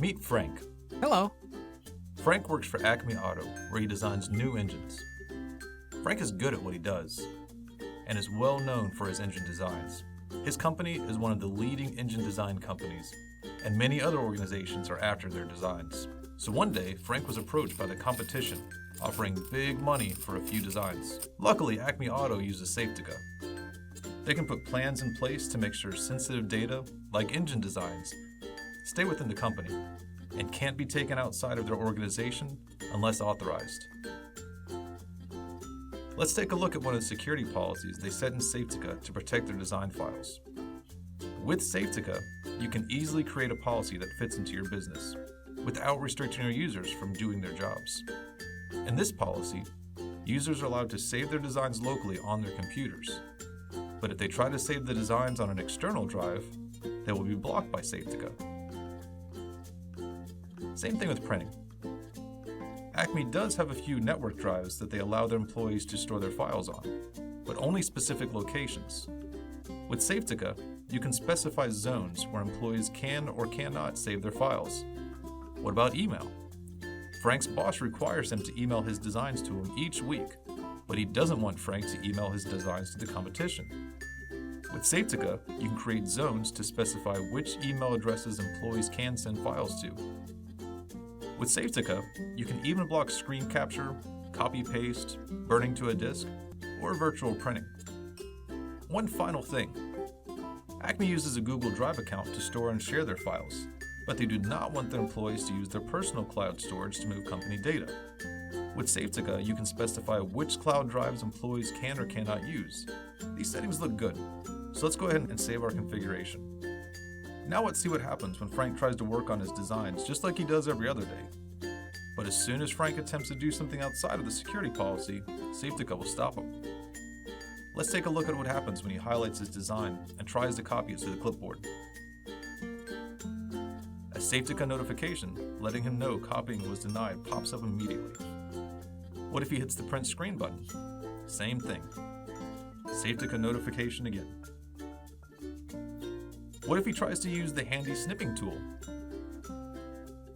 Meet Frank. Hello. Frank works for Acme Auto, where he designs new engines. Frank is good at what he does, and is well known for his engine designs. His company is one of the leading engine design companies, and many other organizations are after their designs. So one day, Frank was approached by the competition, offering big money for a few designs. Luckily, Acme Auto uses Safetica. They can put plans in place to make sure sensitive data, like engine designs, stay within the company and can't be taken outside of their organization unless authorized. Let's take a look at one of the security policies they set in Safetica to protect their design files. With Safetica, you can easily create a policy that fits into your business without restricting your users from doing their jobs. In this policy, users are allowed to save their designs locally on their computers. But if they try to save the designs on an external drive, they will be blocked by Safetica. Same thing with printing. Acme does have a few network drives that they allow their employees to store their files on, but only specific locations. With Safetica, you can specify zones where employees can or cannot save their files. What about email? Frank's boss requires him to email his designs to him each week, but he doesn't want Frank to email his designs to the competition. With Safetica, you can create zones to specify which email addresses employees can send files to. With Safetica, you can even block screen capture, copy-paste, burning to a disk, or virtual printing. One final thing. Acme uses a Google Drive account to store and share their files, but they do not want their employees to use their personal cloud storage to move company data. With Safetica, you can specify which cloud drives employees can or cannot use. These settings look good, so let's go ahead and save our configuration. Now let's see what happens when Frank tries to work on his designs just like he does every other day. But as soon as Frank attempts to do something outside of the security policy, Safetica will stop him. Let's take a look at what happens when he highlights his design and tries to copy it to the clipboard. A Safetica notification letting him know copying was denied pops up immediately. What if he hits the print screen button? Same thing. Safetica notification again. What if he tries to use the handy snipping tool?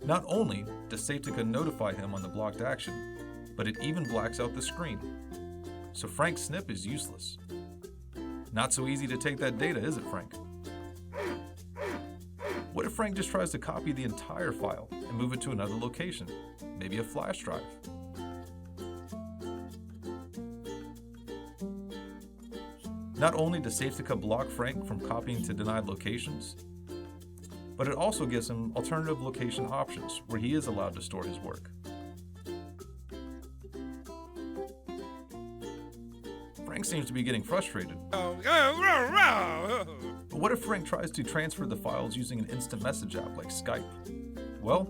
Not only does Safetica notify him on the blocked action, but it even blacks out the screen. So Frank's snip is useless. Not so easy to take that data, is it, Frank? What if Frank just tries to copy the entire file and move it to another location, maybe a flash drive? Not only does Safetica block Frank from copying to denied locations, but it also gives him alternative location options where he is allowed to store his work. Frank seems to be getting frustrated. But what if Frank tries to transfer the files using an instant message app like Skype? Well,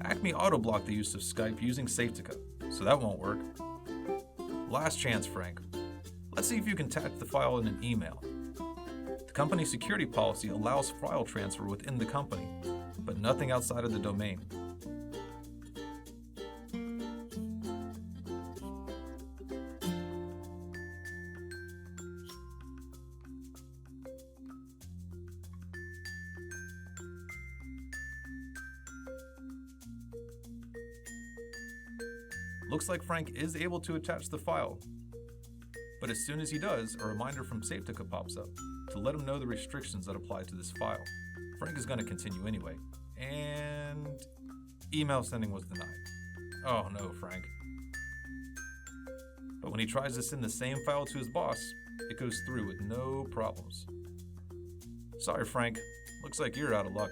Acme auto-blocked the use of Skype using Safetica, so that won't work. Last chance, Frank. Let's see if you can attach the file in an email. The company security policy allows file transfer within the company, but nothing outside of the domain. Looks like Frank is able to attach the file, but as soon as he does, a reminder from Safetica pops up to let him know the restrictions that apply to this file. Frank is going to continue anyway, and email sending was denied. Oh no, Frank. But when he tries to send the same file to his boss, it goes through with no problems. Sorry, Frank. Looks like you're out of luck.